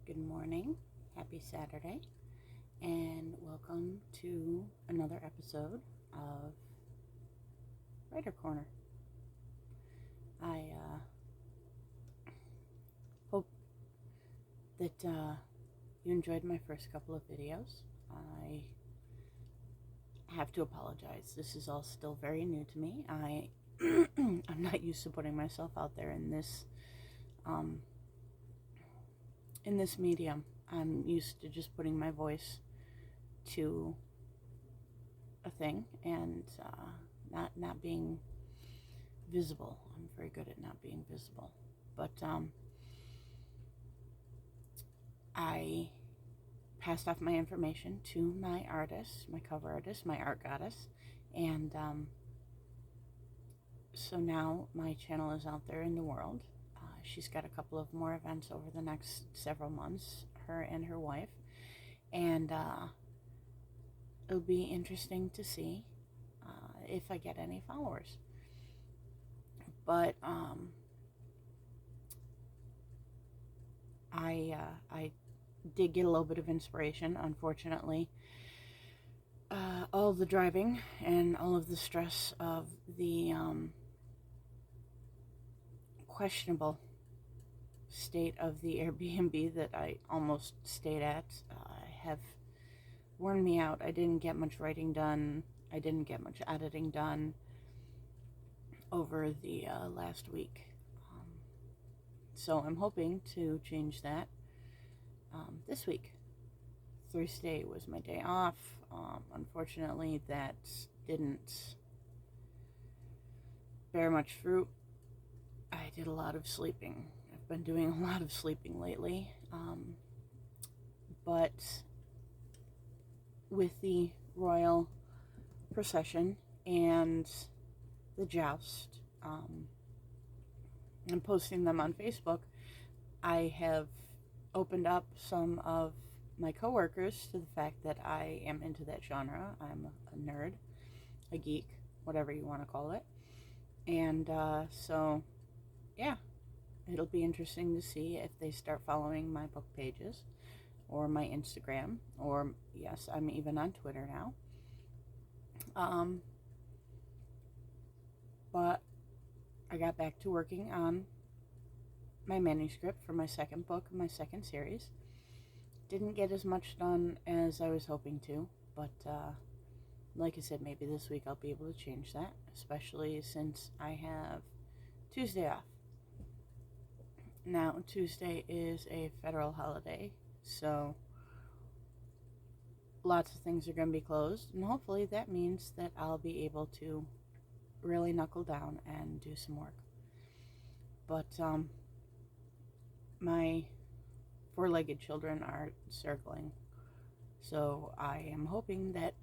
Good morning, happy Saturday, and welcome to another episode of Writer Corner. I hope that you enjoyed my first couple of videos. I have to apologize. This is all still very new to me. I'm not used to putting myself out there in this medium. I'm used to just putting my voice to a thing and not being visible. I'm very good at not being visible. But I passed off my information to my artist, my cover artist, my art goddess, and so now my channel is out there in the world. She's got a couple of more events over the next several months, her and her wife, and it'll be interesting to see if I get any followers. But I did get a little bit of inspiration. Unfortunately, all of the driving and all of the stress of the questionable state of the Airbnb that I almost stayed at have worn me out. I didn't get much writing done. I didn't get much editing done over the last week. So I'm hoping to change that this week. Thursday was my day off. Unfortunately, that didn't bear much fruit. I did a lot of sleeping. I've been doing a lot of sleeping lately. But with the royal procession and the joust, and posting them on Facebook, I have opened up some of my coworkers to the fact that I am into that genre. I'm a nerd, a geek, whatever you want to call it. And so, yeah, it'll be interesting to see if they start following my book pages or my Instagram, or yes, I'm even on Twitter now. But I got back to working on my manuscript for my second book, my second series. Didn't get as much done as I was hoping to, but like I said, maybe this week I'll be able to change that, especially since I have Tuesday off. Now, Tuesday is a federal holiday, so lots of things are going to be closed, and hopefully that means that I'll be able to really knuckle down and do some work. But my four-legged children are circling, so I am hoping that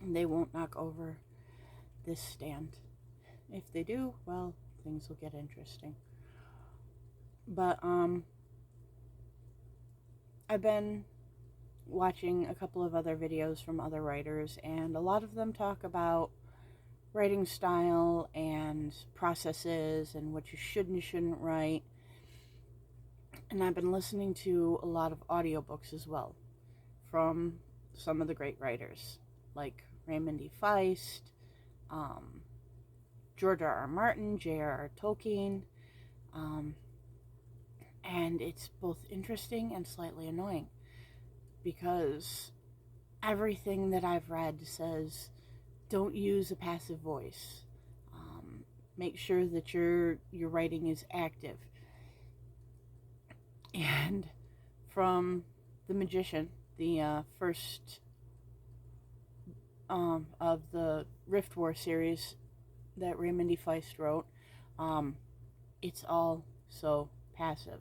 they won't knock over this stand. If they do, well, things will get interesting. But I've been watching a couple of other videos from other writers, and a lot of them talk about writing style and processes and what you should and shouldn't write. And I've been listening to a lot of audiobooks as well from some of the great writers like Raymond E. Feist, George R.R. Martin, J.R.R. Tolkien, and it's both interesting and slightly annoying because everything that I've read says don't use a passive voice. Make sure that your writing is active. And from The Magician, the first of the Rift War series that Raymond E. Feist wrote, it's all so passive.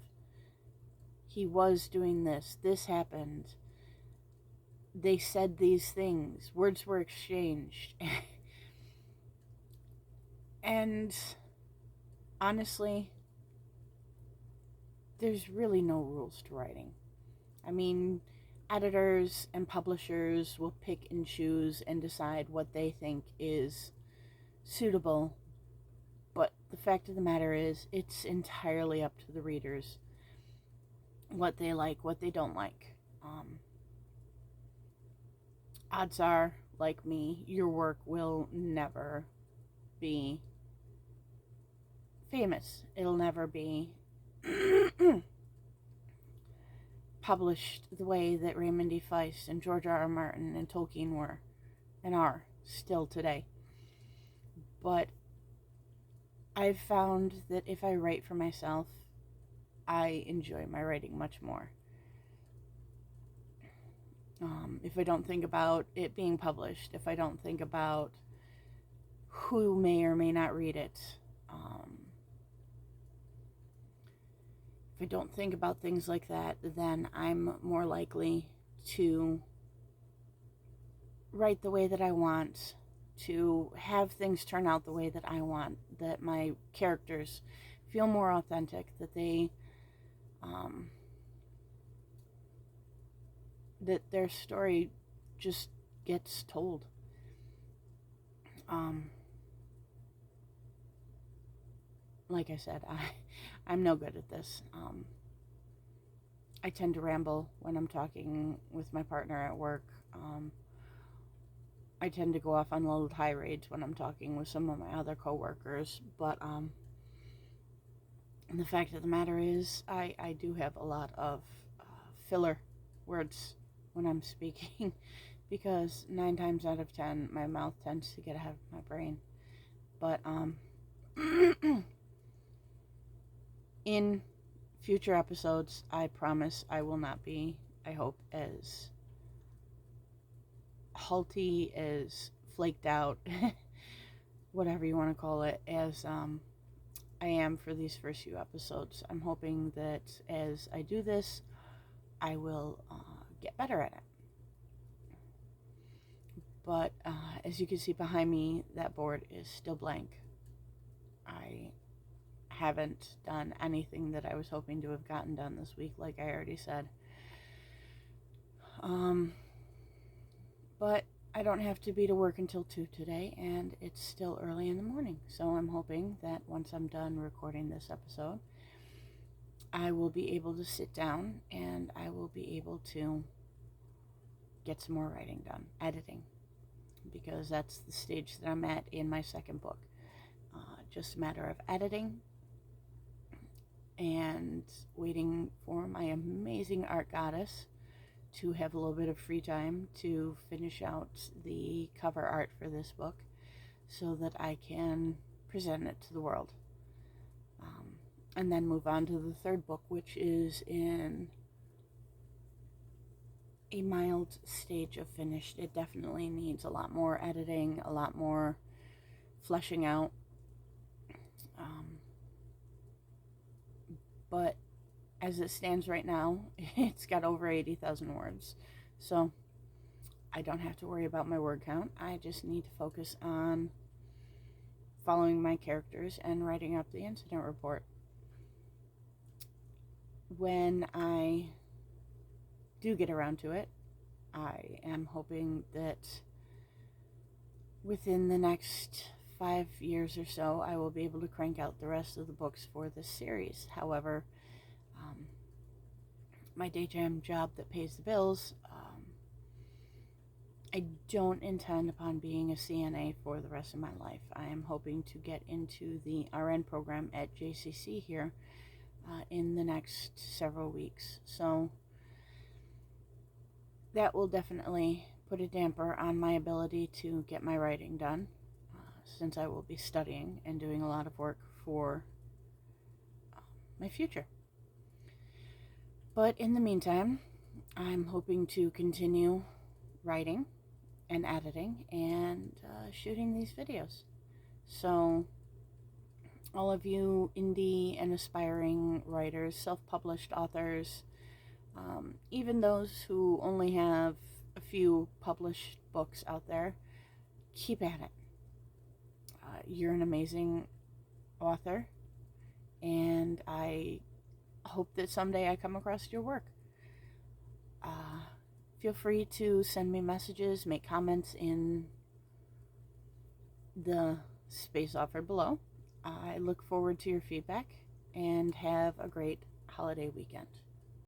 He was doing this. This happened. They said these things. Words were exchanged. And honestly, there's really no rules to writing. I mean, editors and publishers will pick and choose and decide what they think is suitable, but the fact of the matter is, it's entirely up to the readers what they like, what they don't like. Odds are, like me, your work will never be famous. It'll never be published the way that Raymond D. Feist and George R. R. Martin and Tolkien were and are still today. But I've found that if I write for myself, I enjoy my writing much more. If I don't think about it being published, if I don't think about who may or may not read it, if I don't think about things like that, then I'm more likely to write the way that I want, to have things turn out the way that I want, that my characters feel more authentic, that that their story just gets told. Like I said, I'm no good at this. I tend to ramble when I'm talking with my partner at work. I tend to go off on little tirades when I'm talking with some of my other coworkers, but the fact of the matter is, I do have a lot of filler words when I'm speaking, because 9 times out of 10, my mouth tends to get ahead of my brain. But in future episodes, I promise I will not be, I hope, as halty, as flaked out, whatever you want to call it, as I am for these first few episodes. I'm hoping that as I do this, I will get better at it. But as you can see behind me, that board is still blank. I haven't done anything that I was hoping to have gotten done this week, like I already said. But I don't have to be to work until 2 today, and it's still early in the morning. So I'm hoping that once I'm done recording this episode, I will be able to sit down and I will be able to get some more writing done, editing, because that's the stage that I'm at in my second book. Just a matter of editing and waiting for my amazing art goddess to have a little bit of free time to finish out the cover art for this book so that I can present it to the world. And then move on to the third book, which is in a mild stage of finished. It definitely needs a lot more editing, a lot more fleshing out. But as it stands right now, it's got over 80,000 words. So I don't have to worry about my word count. I just need to focus on following my characters and writing up the incident report. When I do get around to it, I am hoping that within the next 5 years or so, I will be able to crank out the rest of the books for this series. However, my day job that pays the bills, I don't intend upon being a CNA for the rest of my life. I am hoping to get into the RN program at JCC here in the next several weeks. So that will definitely put a damper on my ability to get my writing done, since I will be studying and doing a lot of work for my future. But in the meantime, I'm hoping to continue writing and editing and shooting these videos. So all of you indie and aspiring writers, self-published authors, even those who only have a few published books out there, keep at it. You're an amazing author, and I hope that someday I come across your work. Feel free to send me messages, make comments in the space offered below. I look forward to your feedback, and have a great holiday weekend.